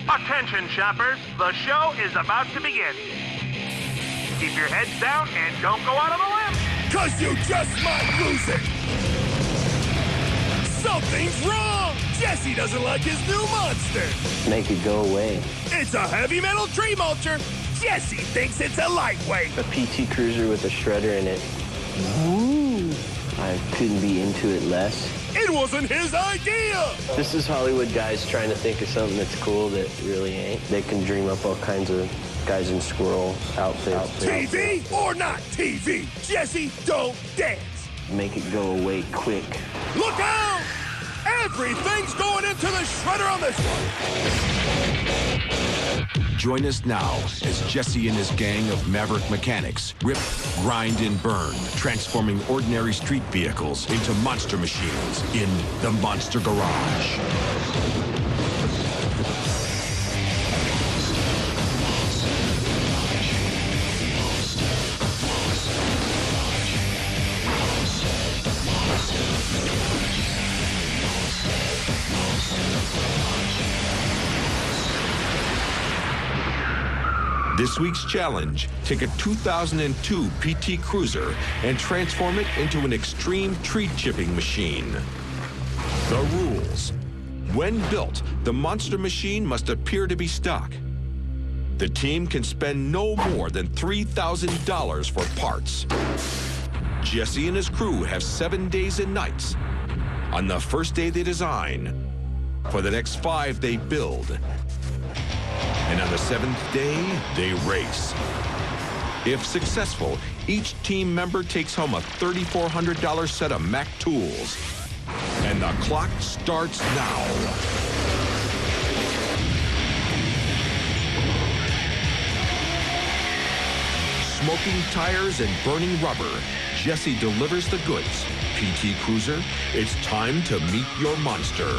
Attention, shoppers. The show is about to begin. Keep your heads down and don't go out on a limb. 'Cause you just might lose it. Something's wrong. Jesse doesn't like his new monster. Make it go away. It's a heavy metal tree mulcher. Jesse thinks it's a lightweight. A PT Cruiser with a shredder in it. Ooh. I couldn't be into it less. It wasn't his idea. This is Hollywood guys trying to think of something that's cool that really ain't. They can dream up all kinds of guys in squirrel outfits. TV or not TV, Jesse, don't dance. Make it go away quick. Look out! Everything's going into the shredder on this one. Join us now as Jesse and his gang of maverick mechanics rip, grind, and burn, transforming ordinary street vehicles into monster machines in the Monster Garage. This week's challenge, take a 2002 PT Cruiser and transform it into an extreme tree chipping machine. The rules. When built, the monster machine must appear to be stock. The team can spend no more than $3,000 for parts. Jesse and his crew have 7 days and nights. On the first day they design. For the next 5 they build. And on the 7th day, they race. If successful, each team member takes home a $3,400 set of Mac tools. And the clock starts now. Smoking tires and burning rubber, Jesse delivers the goods. PT Cruiser, it's time to meet your monster.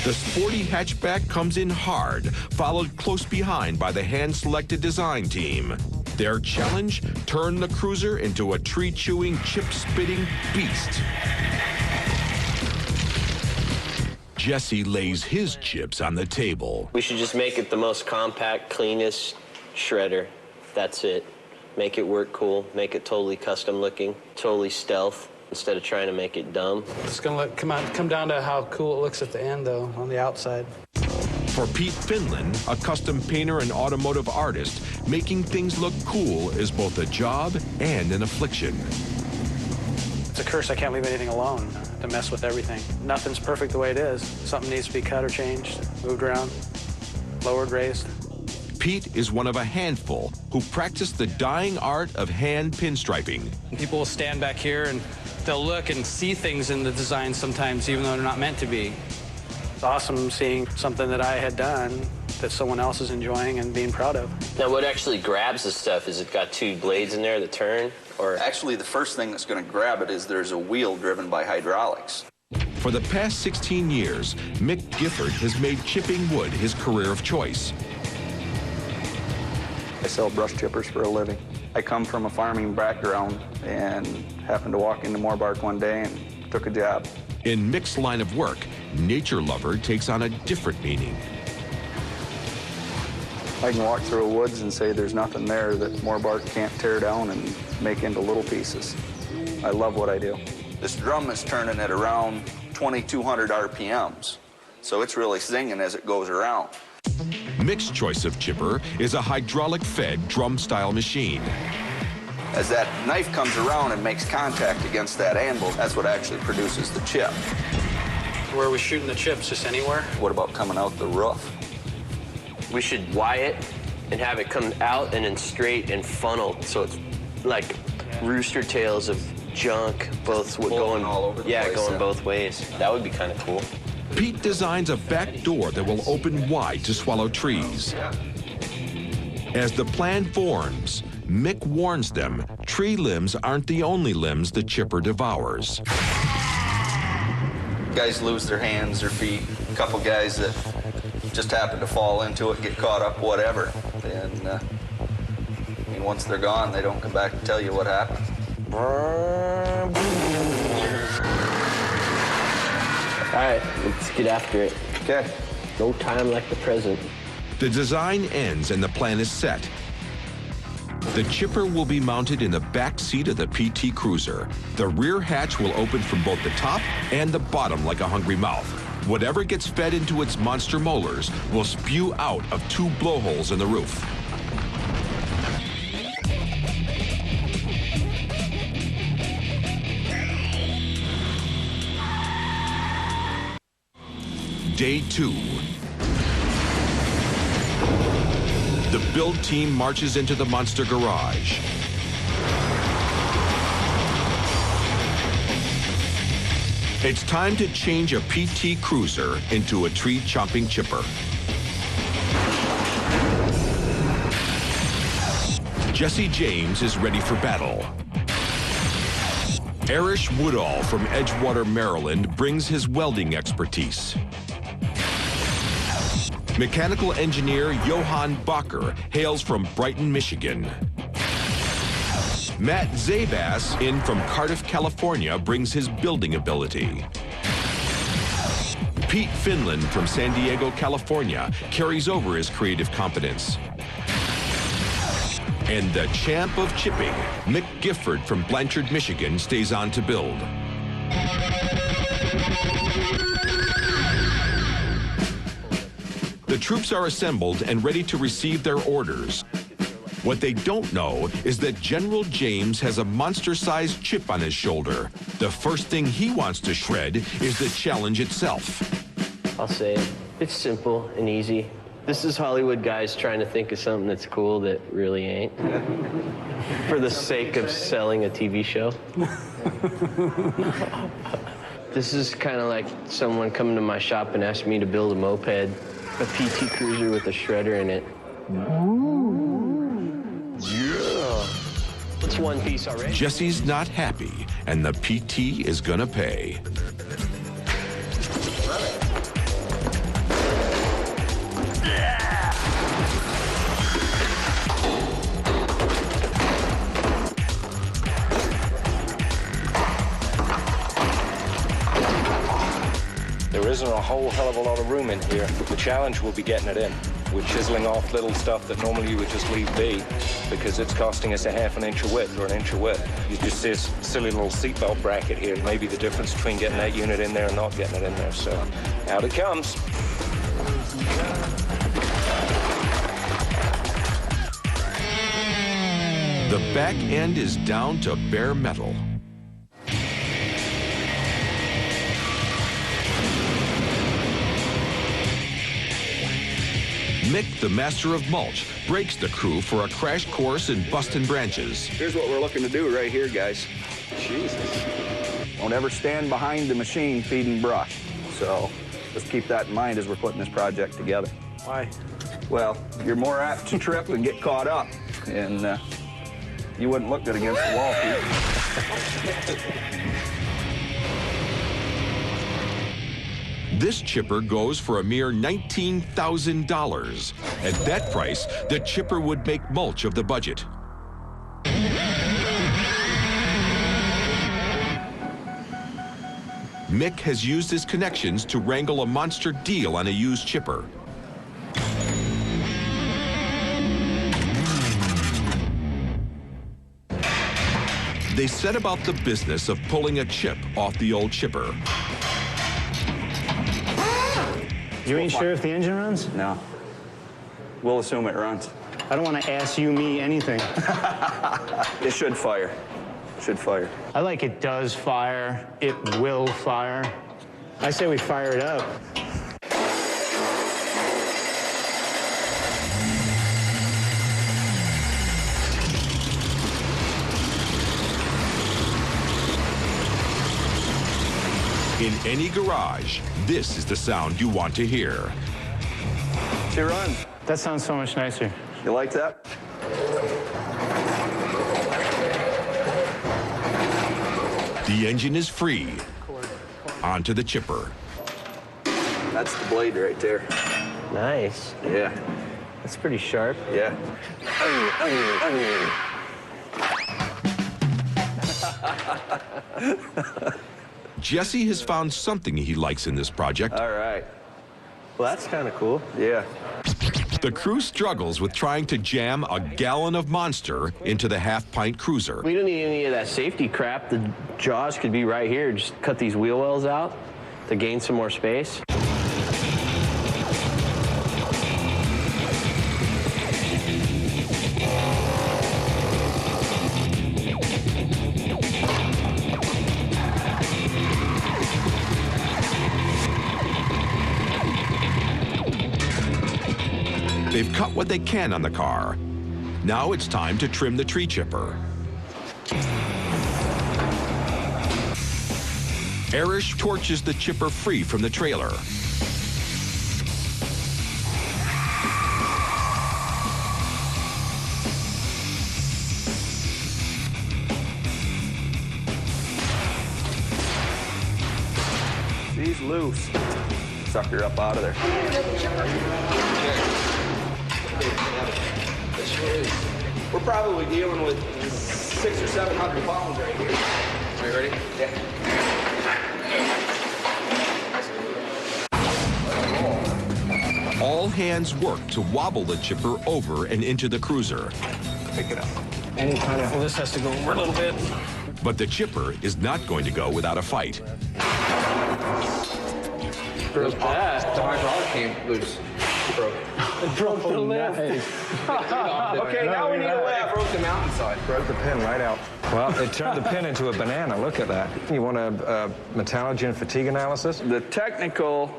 The sporty hatchback comes in hard, followed close behind by the hand-selected design team. Their challenge, turn the cruiser into a tree-chewing, chip-spitting beast. Jesse lays his chips on the table. We should just make it the most compact, cleanest shredder. That's it. Make it work cool, make it totally custom looking, totally stealth, instead of trying to make it dumb. It's gonna come down to how cool it looks at the end, though, on the outside. For Pete Finland, a custom painter and automotive artist, making things look cool is both a job and an affliction. It's a curse. I can't leave anything alone to mess with everything. Nothing's perfect the way it is. Something needs to be cut or changed, moved around, lowered, raised. Pete is one of a handful who practice the dying art of hand pinstriping. People will stand back here and they'll look and see things in the design sometimes, even though they're not meant to be. It's awesome seeing something that I had done that someone else is enjoying and being proud of. Now, what actually grabs the stuff? Is it got 2 blades in there that turn? Or Actually, the first thing that's going to grab it is there's a wheel driven by hydraulics. For the past 16 years, Mick Gifford has made chipping wood his career of choice. I sell brush chippers for a living. I come from a farming background and happened to walk into Moorbark one day and took a job. In Mick's line of work, nature lover takes on a different meaning. I can walk through a woods and say there's nothing there that Moorbark can't tear down and make into little pieces. I love what I do. This drum is turning at around 2,200 RPMs, so it's really singing as it goes around. Mick's choice of chipper is a hydraulic-fed drum-style machine. As that knife comes around and makes contact against that anvil, that's what actually produces the chip. Where are we shooting the chips? Just anywhere? What about coming out the roof? we should wire it and have it come out and then straight and funneled, so it's like rooster tails of junk, both going all over the place, going both ways. That would be kind of cool. Pete designs a back door that will open wide to swallow trees. As the plan forms, Mick warns them tree limbs aren't the only limbs the chipper devours. Guys lose their hands, their feet. A couple guys that just happen to fall into it, get caught up, whatever. And I mean, once they're gone, they don't come back to tell you what happened. All right, let's get after it. Okay. No time like the present. The design ends and the plan is set. The chipper will be mounted in the back seat of the PT Cruiser. The rear hatch will open from both the top and the bottom like a hungry mouth. Whatever gets fed into its monster molars will spew out of 2 blowholes in the roof. Day 2. The build team marches into the monster garage. It's time to change a PT Cruiser into a tree-chopping chipper. Jesse James is ready for battle. Erich Woodall from Edgewater, Maryland brings his welding expertise. Mechanical engineer Johann Bacher hails from Brighton, Michigan. Matt Zabas, in from Cardiff, California, brings his building ability. Pete Finland from San Diego, California, carries over his creative competence. And the champ of chipping, Mick Gifford from Blanchard, Michigan, stays on to build. The troops are assembled and ready to receive their orders. What they don't know is that General James has a monster-sized chip on his shoulder. The first thing he wants to shred is the challenge itself. I'll say it. It's simple and easy. This is Hollywood guys trying to think of something that's cool that really ain't. For the sake of selling a TV show. This is kind of like someone coming to my shop and asking me to build a moped, a PT Cruiser with a shredder in it. Yeah. It's one piece already. Jesse's not happy, and the PT is gonna pay. There isn't a whole hell of a lot of room in here. The challenge will be getting it in. We're chiseling off little stuff that normally you would just leave be because it's costing us a ½ an inch of width or an inch of width. You just see this silly little seatbelt bracket here. Maybe the difference between getting that unit in there and not getting it in there. So out it comes. The back end is down to bare metal. Mick, the master of mulch, breaks the crew for a crash course in busting branches. Here's what we're looking to do right here, guys. Jesus. Don't ever stand behind the machine feeding brush. So just keep that in mind as we're putting this project together. Why? Well, you're more apt to trip and get caught up. And you wouldn't look good against the wall, Pete. This chipper goes for a mere $19,000. At that price, the chipper would make mulch of the budget. Mick has used his connections to wrangle a monster deal on a used chipper. They set about the business of pulling a chip off the old chipper. You ain't sure if the engine runs? No. We'll assume it runs. I don't want to ask you, me, anything. It should fire. Should fire. I like it does fire. It will fire. I say we fire it up. In any garage, this is the sound you want to hear. She runs. That sounds so much nicer. You like that? The engine is free. Onto the chipper. That's the blade right there. Nice. Yeah. That's pretty sharp. Yeah. Jesse has found something he likes in this project. All right. Well, that's kind of cool. Yeah. The crew struggles with trying to jam a gallon of Monster into the half-pint cruiser. We don't need any of that safety crap. The jaws could be right here. Just cut these wheel wells out to gain some more space. They've cut what they can on the car. Now it's time to trim the tree chipper. Arish torches the chipper free from the trailer. She's loose. Suck her up out of there. We're probably dealing with 600 or 700 pounds right here. Are you ready? Yeah. All hands work to wobble the chipper over and into the cruiser. Pick it up. Any kind of, well, this has to go over a little bit. But the chipper is not going to go without a fight. Broke that. The hydraulic came loose. Broke. It broke the lift. Okay, now we need a way. Broke the mountainside. Broke the pin right out. Well, it turned the pin into a banana. Look at that. You want a metallurgy and fatigue analysis? The technical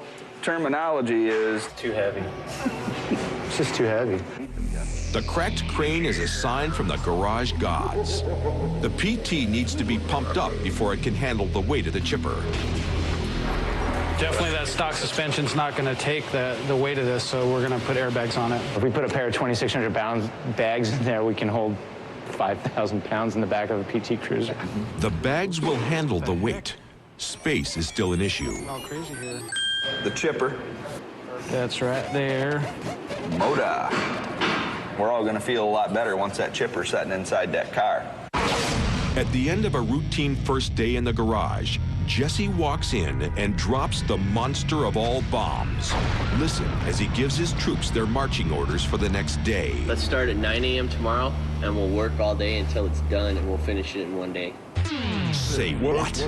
terminology is Too heavy. It's just too heavy. The cracked crane is a sign from the garage gods. The PT needs to be pumped up before it can handle the weight of the chipper. Definitely that stock suspension's not going to take the weight of this, so we're going to put airbags on it. If we put a pair of 2,600 pound bags in there, we can hold 5,000 pounds in the back of a PT Cruiser. The bags will handle the weight. Space is still an issue. All crazy here. the chipper. That's right there. Moda. We're all going to feel a lot better once that chipper's sitting inside that car. At the end of a routine first day in the garage, Jesse walks in and drops the monster of all bombs. Listen as he gives his troops their marching orders for the next day. Let's start at 9 a.m. tomorrow, and we'll work all day until it's done, and we'll finish it in one day. Say what?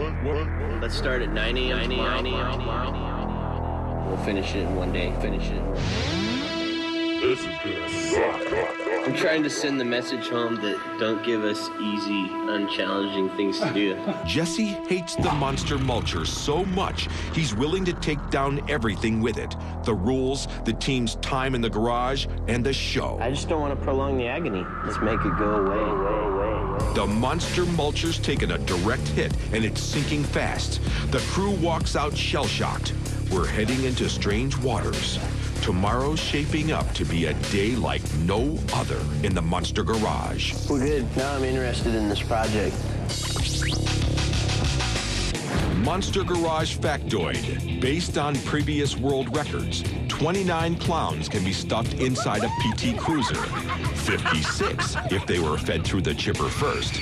Let's start at 9 a.m. tomorrow. We'll finish it in one day. This is gonna suck. I'm trying to send the message home that don't give us easy, unchallenging things to do. Jesse hates the monster Mulcher so much, he's willing to take down everything with it. The rules, the team's time in the garage, and the show. I just don't want to prolong the agony. Let's make it go away. The monster Mulcher's taken a direct hit, and it's sinking fast. The crew walks out shell-shocked. We're heading into strange waters. Tomorrow's shaping up to be a day like no other in the Monster Garage. We're good. Now I'm interested in this project. Monster Garage Factoid. Based on previous world records, 29 clowns can be stuffed inside a PT Cruiser. 56 if they were fed through the chipper first.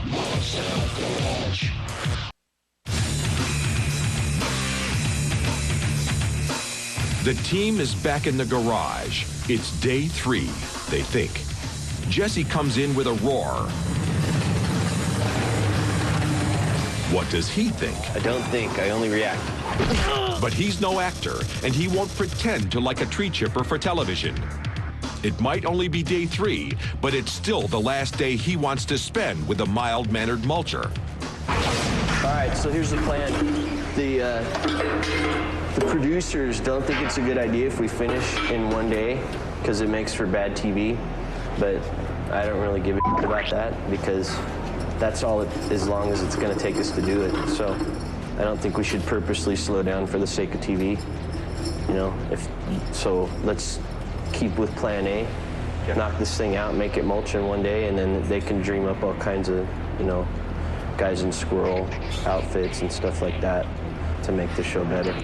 Monster Garage. The team is back in the garage. It's day 3, they think. Jesse comes in with a roar. What does he think? I don't think. I only react. But he's no actor, and he won't pretend to like a tree chipper for television. It might only be day 3, but it's still the last day he wants to spend with a mild-mannered Mulcher. All right, so here's the plan. The producers don't think it's a good idea if we finish in one day because it makes for bad TV, but I don't really give a shit about that because that's all as long as it's going to take us to do it. So I don't think we should purposely slow down for the sake of TV. You know, so let's keep with plan A, knock this thing out, make it mulch in one day, and then they can dream up all kinds of, you know, guys in squirrel outfits and stuff like that to make the show better.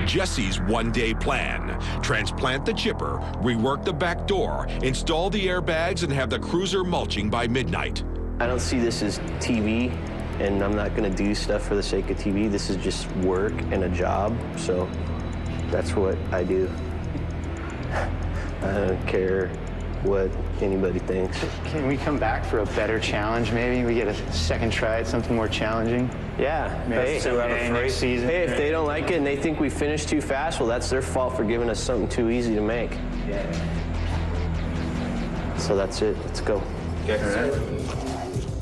Jesse's one-day plan. Transplant the chipper, rework the back door, install the airbags, and have the cruiser mulching by midnight. I don't see this as TV. and I'm not gonna do stuff for the sake of TV. This is just work and a job, so that's what I do. I don't care what anybody thinks. Can we come back for a better challenge, maybe? We get a second try at something more challenging? Yeah. Maybe next season. Hey, if they don't like it and they think we finished too fast, well, that's their fault for giving us something too easy to make. Yeah. So that's it. Let's go.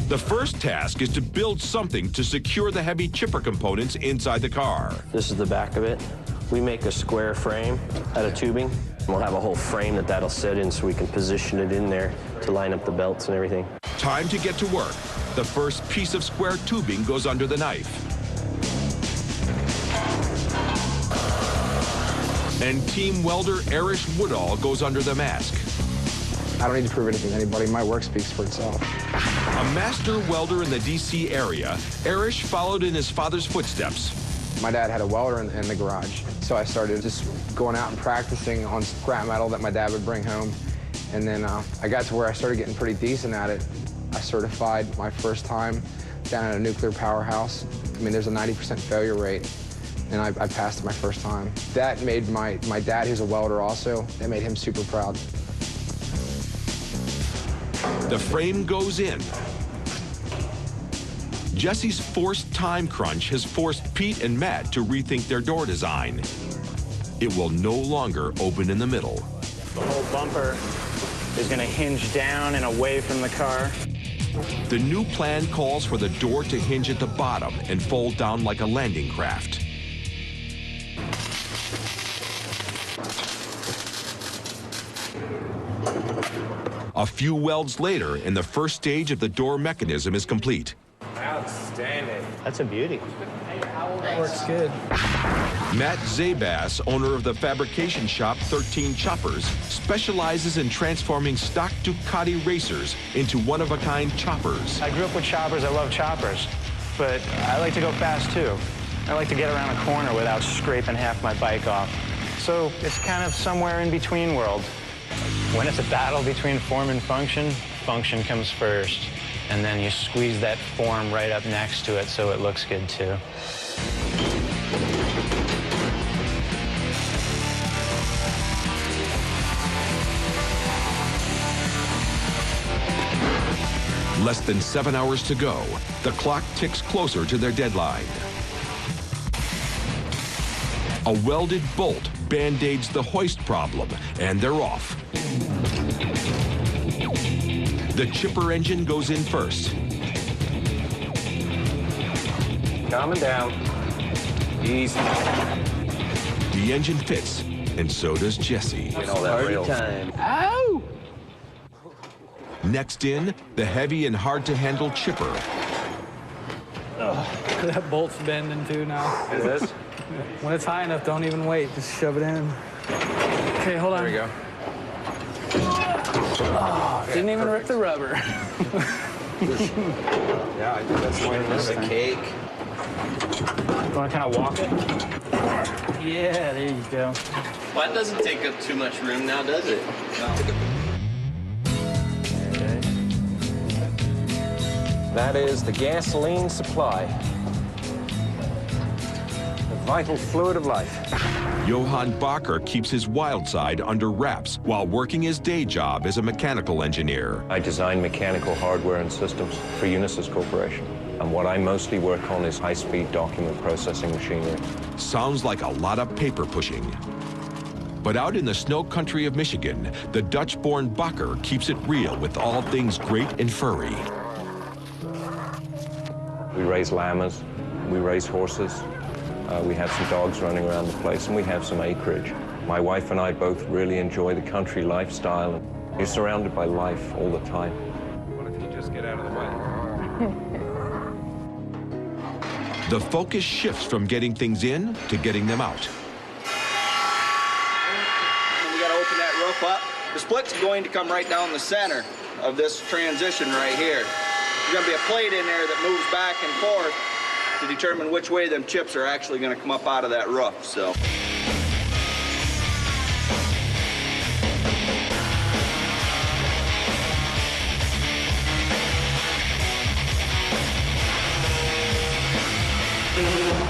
The first task is to build something to secure the heavy chipper components inside the car. This is the back of it. We make a square frame out of tubing. We'll have a whole frame that'll sit in so we can position it in there to line up the belts and everything. Time to get to work. The first piece of square tubing goes under the knife. And team welder Erich Woodall goes under the mask. I don't need to prove anything to anybody. My work speaks for itself. A master welder in the D.C. area, Erich followed in his father's footsteps. My dad had a welder in the garage, so I started just going out and practicing on scrap metal that my dad would bring home. And then I got to where I started getting pretty decent at it. I certified my first time down at a nuclear powerhouse. I mean, there's a 90% failure rate, and I passed it my first time. That made my dad, who's a welder also, that made him super proud. The frame goes in. Jesse's forced time crunch has forced Pete and Matt to rethink their door design. It will no longer open in the middle. The whole bumper is going to hinge down and away from the car. The new plan calls for the door to hinge at the bottom and fold down like a landing craft. A few welds later, and the first stage of the door mechanism is complete. Outstanding. That's a beauty. That works good. Matt Zabas, owner of the fabrication shop 13 Choppers, specializes in transforming stock Ducati racers into one-of-a-kind choppers. I grew up with choppers. I love choppers, but I like to go fast too. I like to get around a corner without scraping half my bike off. So it's kind of somewhere in between world. When it's a battle between form and function, function comes first. And then you squeeze that form right up next to it so it looks good too. Less than 7 hours to go. The clock ticks closer to their deadline. A welded bolt band-aids the hoist problem, and they're off. The chipper engine goes in first. Calming down. Easy. The engine fits, and so does Jesse. Party time. Ow! Next in, the heavy and hard-to-handle chipper. That bolt's bending too now. It is? When it's high enough, don't even wait. Just shove it in. Okay, hold on. There we go. Oh, didn't even rip the rubber. Yeah, I think that's the Cake. You want to kind of walk it? Yeah, there you go. Well, that doesn't take up too much room now, does it? That is the gasoline supply. The vital fluid of life. Johann Bacher keeps his wild side under wraps while working his day job as a mechanical engineer. I design mechanical hardware and systems for Unisys Corporation. And what I mostly work on is high-speed document processing machinery. Sounds like a lot of paper pushing. But out in the snow country of Michigan, the Dutch-born Bacher keeps it real with all things great and furry. We raise llamas, we raise horses, we have some dogs running around the place, and we have some acreage. My wife and I both really enjoy the country lifestyle. You're surrounded by life all the time. What if you just get out of the way? The focus shifts from getting things in to getting them out. And we got to open that roof up. The split's going to come right down the center of this transition right here. There's going to be a plate in there that moves back and forth to determine which way them chips are actually going to come up out of that roof. So.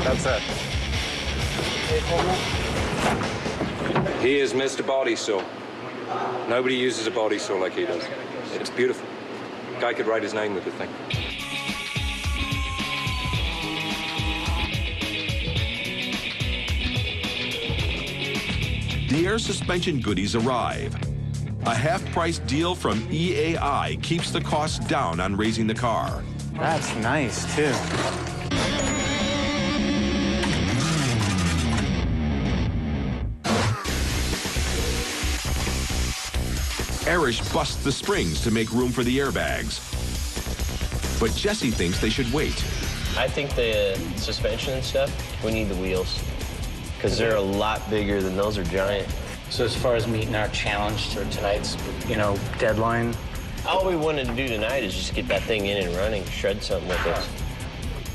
That's it. He is Mr. Body Saw. Nobody uses a body saw like he does. It's beautiful. Guy could write his name with the thing. The air suspension goodies arrive. A half-price deal from EAI keeps the costs down on raising the car. That's nice, too. Arish busts the springs to make room for the airbags. But Jesse thinks they should wait. I think the suspension and stuff, we need the wheels. Because they're a lot bigger than those are giant. So as far as meeting our challenge for tonight's, deadline? All we wanted to do tonight is just get that thing in and running, shred something with it.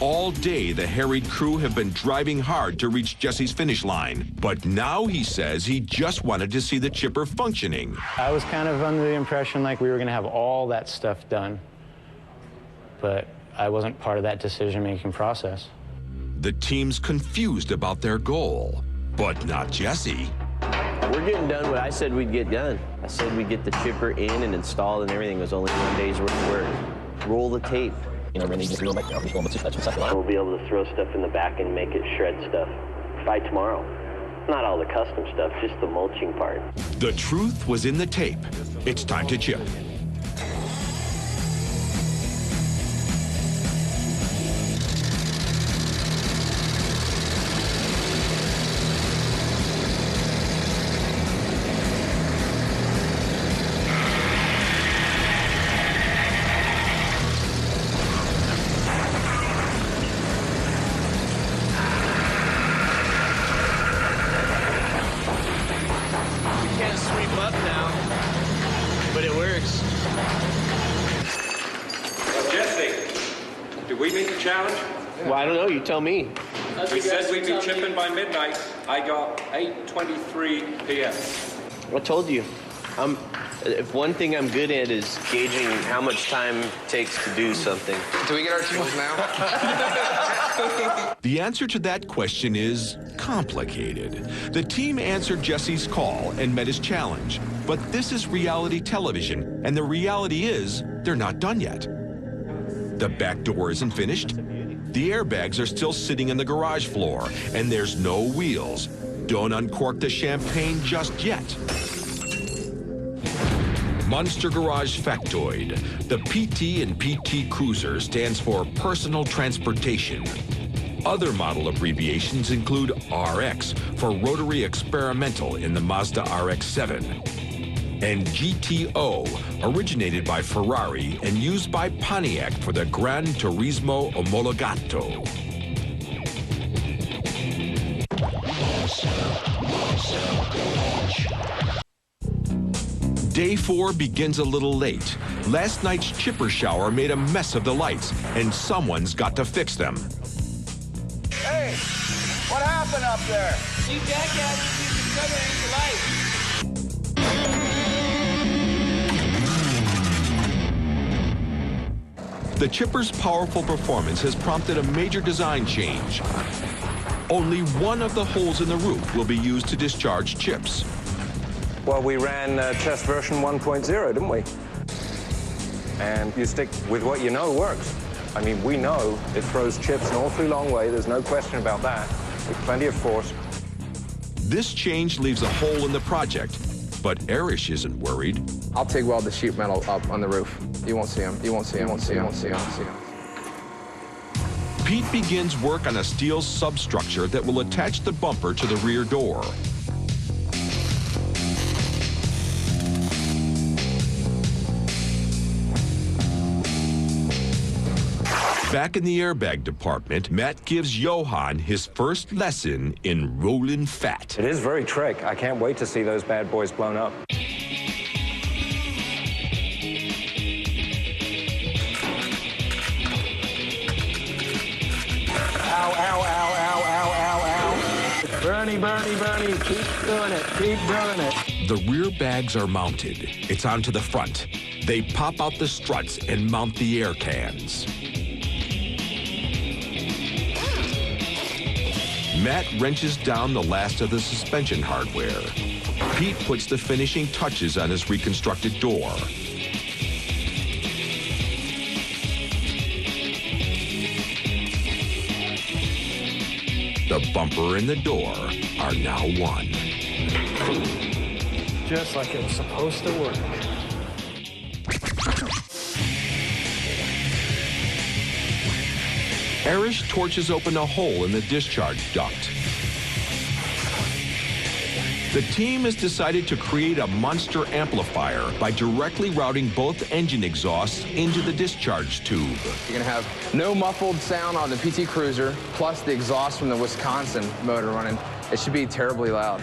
All day, the harried crew have been driving hard to reach Jesse's finish line. But now he says he just wanted to see the chipper functioning. I was kind of under the impression like we were going to have all that stuff done, but I wasn't part of that decision-making process. The team's confused about their goal, but not Jesse. We're getting done what I said we'd get done. I said we'd get the chipper in and installed and everything. It was only 1 day's worth of work. Roll the tape. We'll be able to throw stuff in the back and make it shred stuff by tomorrow. Not all the custom stuff, just the mulching part. The truth was in the tape. It's time to chip. Well, I don't know. You tell me. We said we'd be chipping by midnight. I got 8:23 p.m. I told you. If one thing I'm good at is gauging how much time it takes to do something. Do we get our tools now? The answer to that question is complicated. The team answered Jesse's call and met his challenge. But this is reality television, and the reality is they're not done yet. The back door isn't finished. The airbags are still sitting on the garage floor, and there's no wheels. Don't uncork the champagne just yet. Monster Garage Factoid. The PT and PT Cruiser stands for Personal Transportation. Other model abbreviations include RX for Rotary Experimental in the Mazda RX-7. And GTO, originated by Ferrari and used by Pontiac for the Gran Turismo Omologato. Day 4 begins a little late. Last night's chipper shower made a mess of the lights, and someone's got to fix them. Hey, what happened up there? You jackasses using covering the lights. The chipper's powerful performance has prompted a major design change. Only one of the holes in the roof will be used to discharge chips. Well, we ran test version 1.0, didn't we? And you stick with what you know works. I mean, we know it throws chips an awfully long way. There's no question about that. With plenty of force. This change leaves a hole in the project, but Arish isn't worried. I'll TIG weld the sheet metal up on the roof. You won't see them. You won't see them. You won't see them. You won't see them. Pete begins work on a steel substructure that will attach the bumper to the rear door. Back in the airbag department, Matt gives Johan his first lesson in rolling fat. It is very trick. I can't wait to see those bad boys blown up. Ow, ow, ow, ow, ow, ow, ow. Bernie, Bernie, Bernie, keep doing it, keep doing it. The rear bags are mounted. It's onto the front. They pop out the struts and mount the air cans. Matt wrenches down the last of the suspension hardware. Pete puts the finishing touches on his reconstructed door. The bumper and the door are now one. Just like it was supposed to work. Arish torches open a hole in the discharge duct. The team has decided to create a monster amplifier by directly routing both engine exhausts into the discharge tube. You're gonna have no muffled sound on the PT Cruiser, plus the exhaust from the Wisconsin motor running. It should be terribly loud.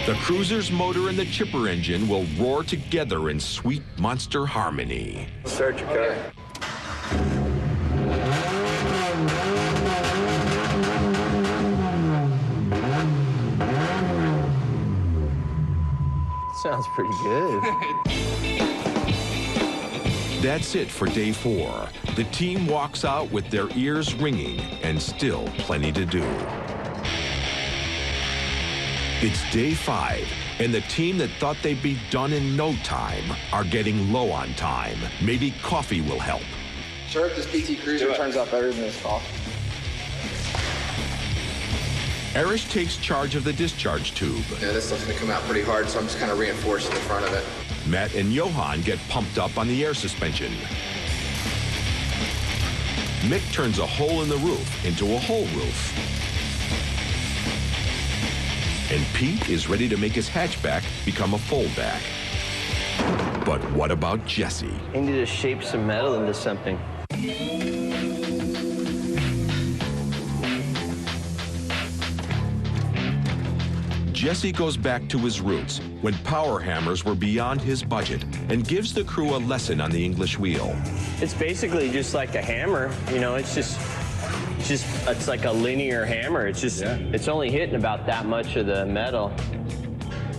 The Cruiser's motor and the chipper engine will roar together in sweet monster harmony. Start your car. Sounds pretty good. That's it for day 4. The team walks out with their ears ringing and still plenty to do. It's day 5, and the team that thought they'd be done in no time are getting low on time. Maybe coffee will help. Sure, if this PT Cruiser turns out better than this coffee. Arish takes charge of the discharge tube. Yeah, this stuff's gonna come out pretty hard, so I'm just kind of reinforcing the front of it. Matt and Johan get pumped up on the air suspension. Mick turns a hole in the roof into a whole roof. And Pete is ready to make his hatchback become a foldback. But what about Jesse? I need to shape some metal into something. Jesse goes back to his roots when power hammers were beyond his budget and gives the crew a lesson on the English wheel. It's basically just like a hammer, you know, it's like a linear hammer. It's only hitting about that much of the metal.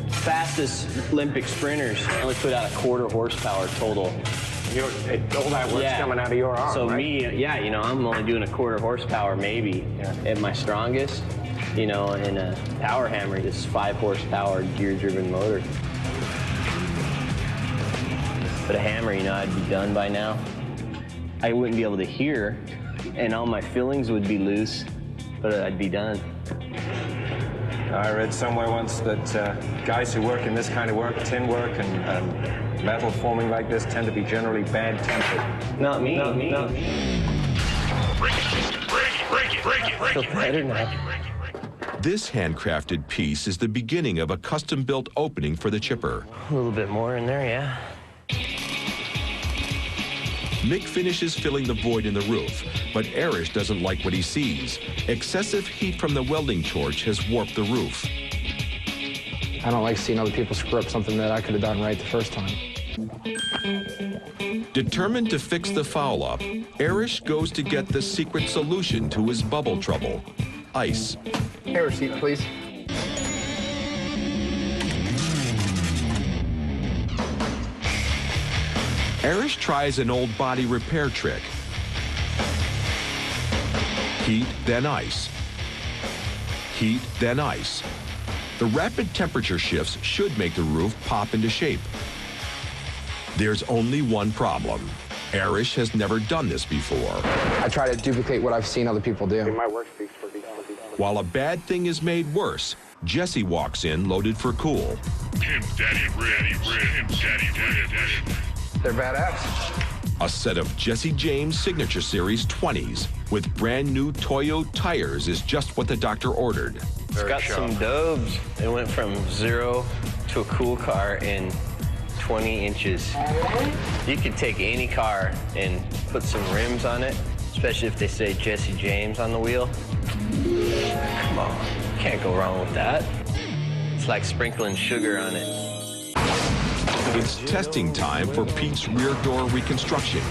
Fastest Olympic sprinters only put out a 1/4 horsepower total. All that work's coming out of your arm, So right? you know, I'm only doing a 1/4 horsepower maybe at my strongest. You know, in a power hammer, it's 5 horsepower gear-driven motor. But a hammer, you know, I'd be done by now. I wouldn't be able to hear, and all my fillings would be loose, but I'd be done. I read somewhere once that guys who work in this kind of work, tin work and metal forming like this, tend to be generally bad-tempered. Not me. Not me. Break it. I feel better now. This handcrafted piece is the beginning of a custom-built opening for the chipper. A little bit more in there, yeah. Mick finishes filling the void in the roof, but Arish doesn't like what he sees. Excessive heat from the welding torch has warped the roof. I don't like seeing other people screw up something that I could have done right the first time. Determined to fix the foul-up, Arish goes to get the secret solution to his bubble trouble: ice. Hey, receipt, please. Arish tries an old body repair trick. Heat, then ice. Heat, then ice. The rapid temperature shifts should make the roof pop into shape. There's only one problem. Arish has never done this before. I try to duplicate what I've seen other people do. My work speaks for me. While a bad thing is made worse, Jesse walks in loaded for cool. They're badass. A set of Jesse James Signature Series 20s with brand new Toyo tires is just what the doctor ordered. It's got some dobes. It went from 0 to a cool car in 20 inches. You could take any car and put some rims on it, especially if they say Jesse James on the wheel. Come on, can't go wrong with that. It's like sprinkling sugar on it. It's testing time for Pete's rear door reconstruction.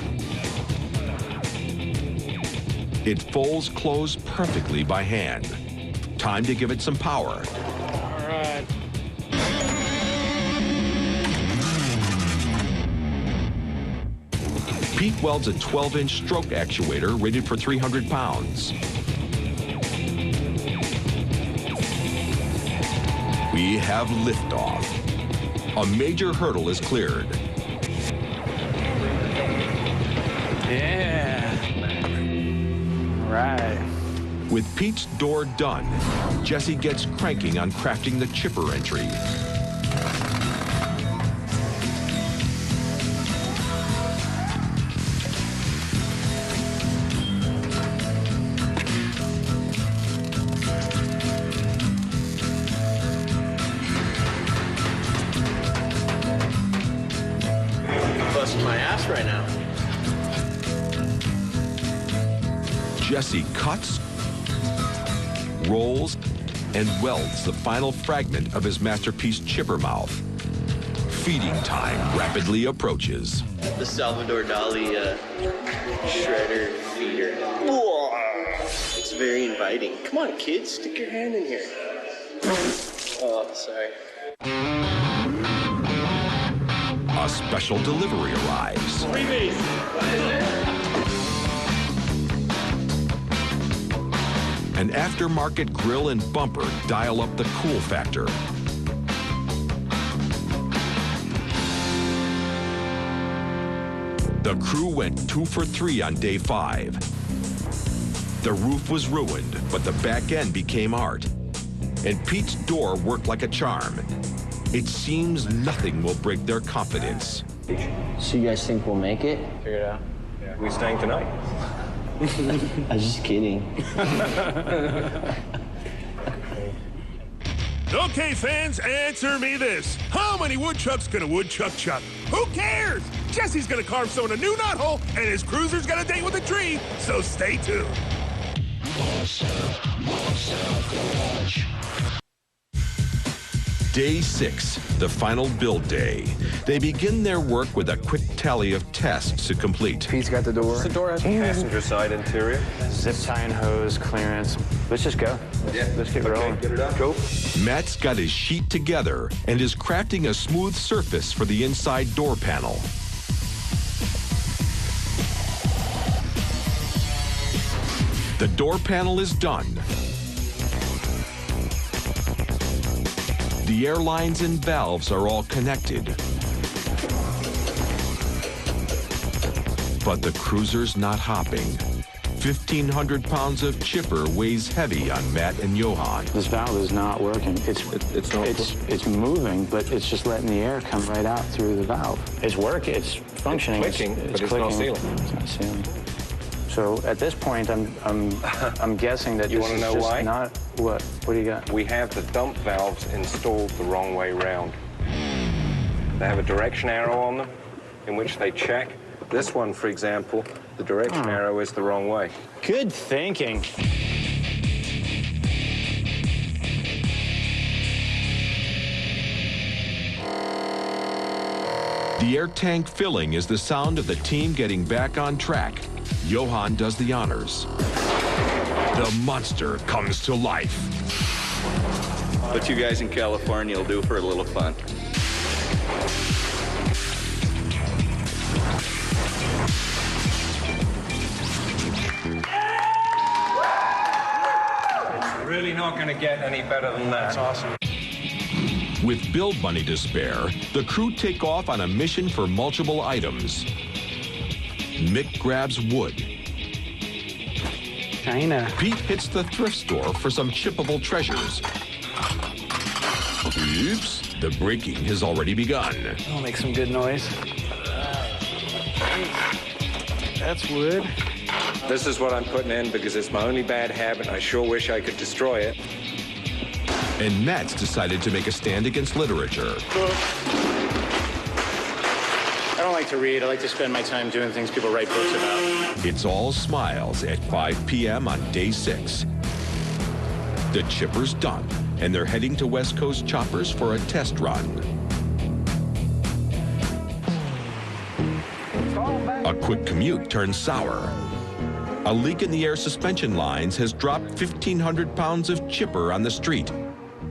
It folds closed perfectly by hand. Time to give it some power. All right. Pete welds a 12-inch stroke actuator rated for 300 pounds. We have liftoff. A major hurdle is cleared. Yeah. All right. With Pete's door done, Jesse gets cranking on crafting the chipper entry. Busting my ass right now. Jesse cuts, rolls, and welds the final fragment of his masterpiece chipper mouth. Feeding time rapidly approaches. The Salvador Dali shredder feeder. It's very inviting. Come on, kids, stick your hand in here. Oh, sorry. A special delivery arrives. An aftermarket grill and bumper dial up the cool factor. The crew went 2 for 3 on day 5. The roof was ruined, but the back end became art. And Pete's door worked like a charm. It seems nothing will break their confidence. So you guys think we'll make it? Figure it out. Yeah. We staying tonight? I was just kidding. Okay, fans, answer me this. How many woodchucks can a woodchuck chuck? Who cares? Jesse's gonna carve so in a new knothole, and his cruiser's gonna date with a tree, so stay tuned. Day 6, the final build day. They begin their work with a quick tally of tasks to complete. Pete's got the door. The door has a passenger side interior. Zip tie and hose, clearance. Let's just go. Let's get rolling. Get it up. Go. Matt's got his sheet together and is crafting a smooth surface for the inside door panel. The door panel is done. The air lines and valves are all connected. But the cruiser's not hopping. 1,500 pounds of chipper weighs heavy on Matt and Johan. This valve is not working. It's moving, but it's just letting the air come right out through the valve. It's working. It's functioning. It's clicking, but it's clicking. not sealing. It's not sealing. So at this point, I'm guessing that You this wanna is know just why? not what. What do you got? We have the dump valves installed the wrong way round. They have a direction arrow on them in which they check. This one, for example, the direction arrow is the wrong way. Good thinking. The air tank filling is the sound of the team getting back on track. Johan does the honors. The monster comes to life. What you guys in California will do for a little fun. It's really not going to get any better than that. That's awesome. With build money to spare, the crew take off on a mission for mulchable items. Mick grabs wood. China. Pete hits the thrift store for some chippable treasures. Oops, the breaking has already begun. I'll make some good noise. That's wood. This is what I'm putting in because it's my only bad habit. I sure wish I could destroy it. And Matt's decided to make a stand against literature. I don't like to read. I like to spend my time doing things people write books about. It's all smiles at 5 p.m. on day 6. The chipper's done, and they're heading to West Coast Choppers for a test run. A quick commute turns sour. A leak in the air suspension lines has dropped 1,500 pounds of chipper on the street.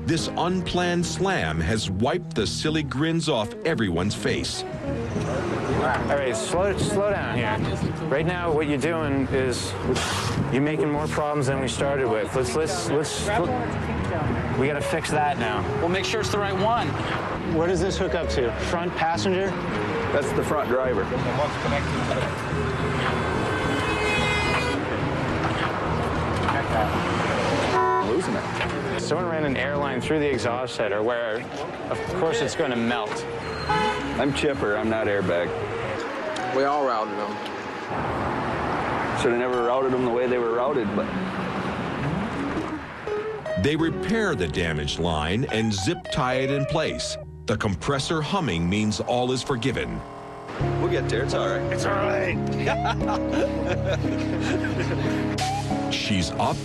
This unplanned slam has wiped the silly grins off everyone's face. All right, slow down here. Right now, what you're doing is you're making more problems than we started with. We gotta fix that now. We'll make sure it's the right one. What does this hook up to? Front passenger? That's the front driver. Losing it. Someone ran an airline through the exhaust header where, of course, it's going to melt. I'm chipper, I'm not airbag. We all routed them. Should have never routed them the way they were routed, but... They repair the damaged line and zip tie it in place. The compressor humming means all is forgiven. We'll get there. It's all right. It's all right. She's up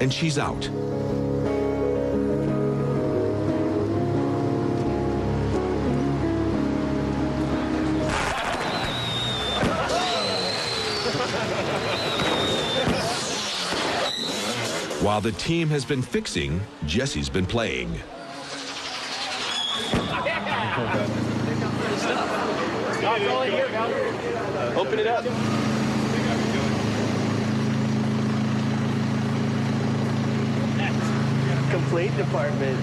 and she's out. While the team has been fixing, Jesse's been playing. Open it up. Complete department.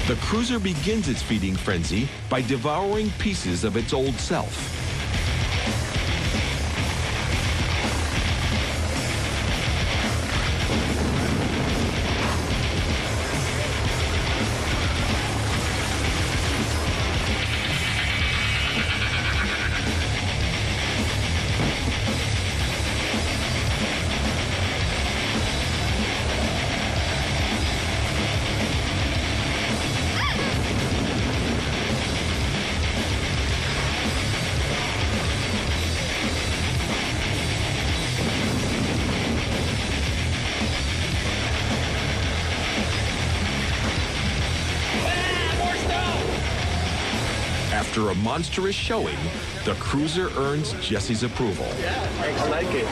The cruiser begins its feeding frenzy by devouring pieces of its old self. After a monstrous showing, the cruiser earns Jesse's approval. I like it.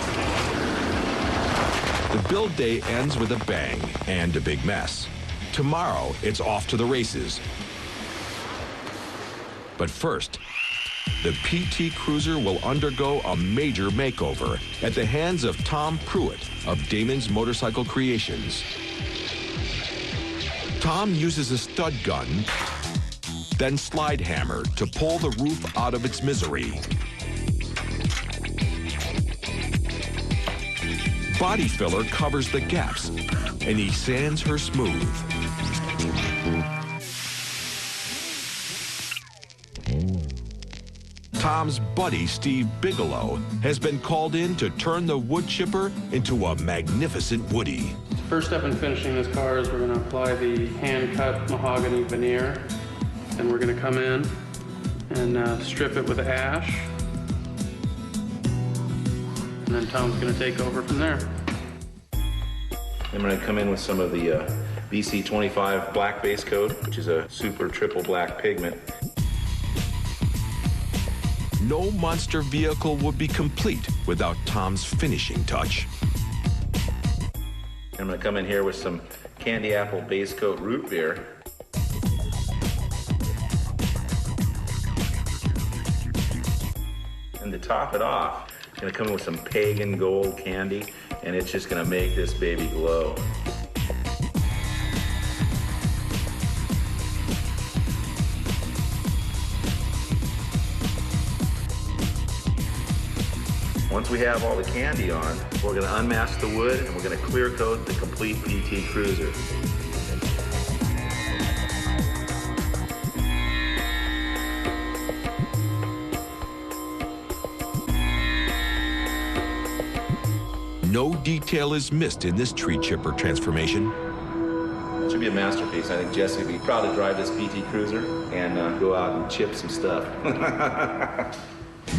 The build day ends with a bang and a big mess. Tomorrow, it's off to the races. But first, the PT Cruiser will undergo a major makeover at the hands of Tom Pruitt of Damon's Motorcycle Creations. Tom uses a stud gun, then slide hammer to pull the roof out of its misery. Body filler covers the gaps, and he sands her smooth. Tom's buddy, Steve Bigelow, has been called in to turn the wood chipper into a magnificent Woody. First step in finishing this car is we're going to apply the hand-cut mahogany veneer. Then we're going to come in and strip it with ash. And then Tom's going to take over from there. I'm going to come in with some of the BC25 black base coat, which is a super triple black pigment. No monster vehicle would be complete without Tom's finishing touch. I'm going to come in here with some candy apple base coat root beer. And to top it off, I'm going to come in with some pagan gold candy, and it's just going to make this baby glow. Once we have all the candy on, we're going to unmask the wood and we're going to clear coat the complete PT Cruiser. No detail is missed in this tree chipper transformation. It should be a masterpiece. I think Jesse would be proud to drive this PT Cruiser and go out and chip some stuff.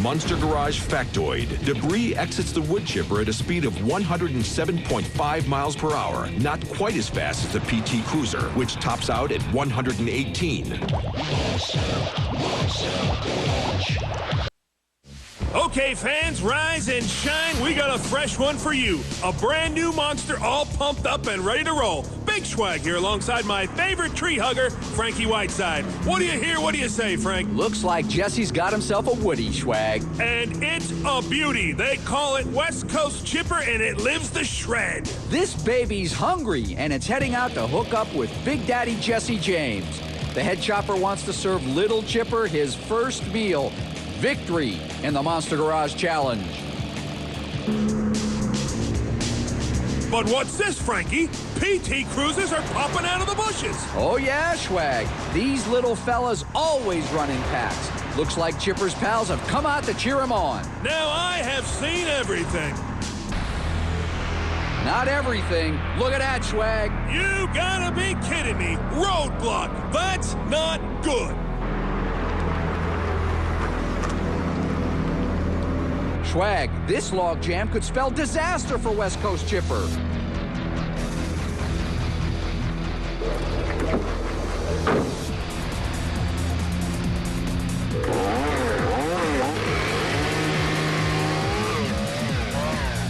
Monster Garage factoid. Debris exits the wood chipper at a speed of 107.5 miles per hour. Not quite as fast as the PT Cruiser, which tops out at 118. Okay, fans, rise and shine. We got a fresh one for you. A brand new monster all pumped up and ready to roll. Big Swag here alongside my favorite tree hugger, Frankie Whiteside. What do you hear? What do you say, Frank? Looks like Jesse's got himself a Woody, Swag. And it's a beauty. They call it West Coast Chipper, and it lives to shred. This baby's hungry, and it's heading out to hook up with Big Daddy Jesse James. The head chopper wants to serve Little Chipper his first meal. Victory in the Monster Garage Challenge. But what's this, Frankie? PT Cruisers are popping out of the bushes. Oh yeah, Swag. These little fellas always run in packs. Looks like Chipper's pals have come out to cheer him on. Now I have seen everything. Not everything. Look at that, Swag. You gotta be kidding me. Roadblock. That's not good. Swag, this log jam could spell disaster for West Coast Chipper.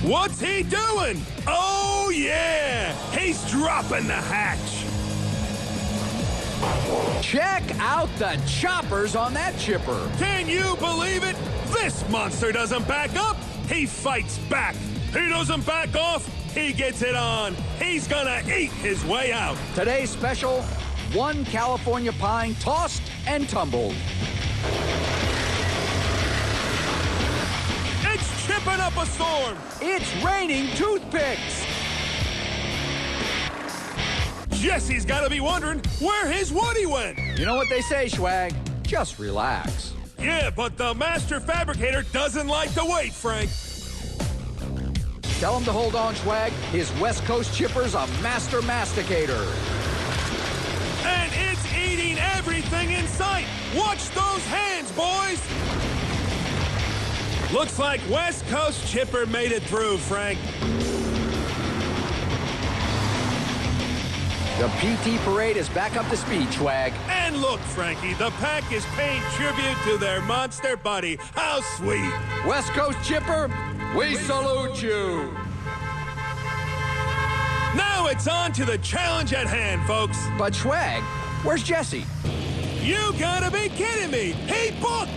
What's he doing? Oh, yeah. He's dropping the hatch. Check out the choppers on that chipper. Can you believe it? This monster doesn't back up. He fights back. He doesn't back off. He gets it on. He's gonna eat his way out. Today's special, 1 California pine tossed and tumbled. It's chipping up a storm. It's raining toothpicks. Jesse's gotta be wondering where his Woody went. You know what they say, Swag? Just relax. Yeah, but the master fabricator doesn't like to wait, Frank. Tell him to hold on, Swag. His West Coast Chipper's a master masticator. And it's eating everything in sight. Watch those hands, boys. Looks like West Coast Chipper made it through, Frank. The PT parade is back up to speed, Swag. And look, Frankie, the pack is paying tribute to their monster buddy. How sweet. West Coast Chipper, we salute you. Now it's on to the challenge at hand, folks. But Swag, where's Jesse? You gotta be kidding me. He booked.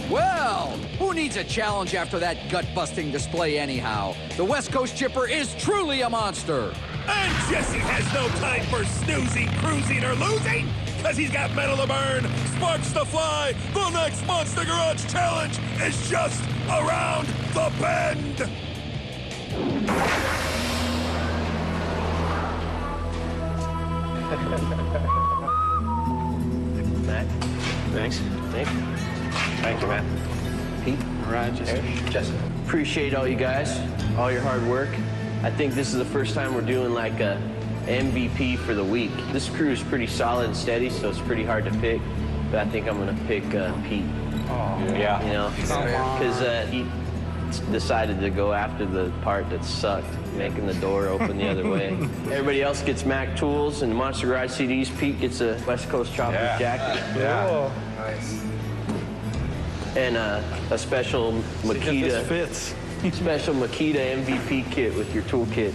Well, who needs a challenge after that gut-busting display anyhow? The West Coast Chipper is truly a monster. And Jesse has no time for snoozing, cruising, or losing, because he's got metal to burn, sparks to fly. The next Monster Garage Challenge is just around the bend. Matt. Thanks. Thank you, man. Pete. All right, Jesse. Appreciate all you guys, all your hard work. I think this is the first time we're doing like a MVP for the week. This crew is pretty solid and steady, so it's pretty hard to pick. But I think I'm gonna pick Pete. Oh, yeah. You know, because he decided to go after the part that sucked, making the door open the other way. Everybody else gets Mac tools and Monster Garage CDs. Pete gets a West Coast Chopper jacket. Yeah. Nice. And a special Makita. Fits. Special Makita MVP kit with your toolkit.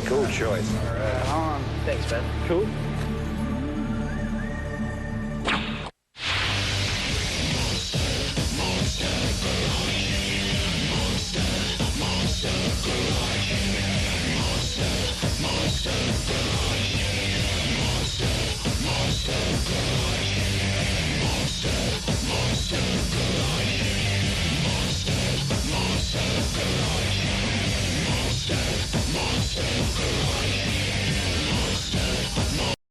Cool choice. All right. Thanks, man. Cool.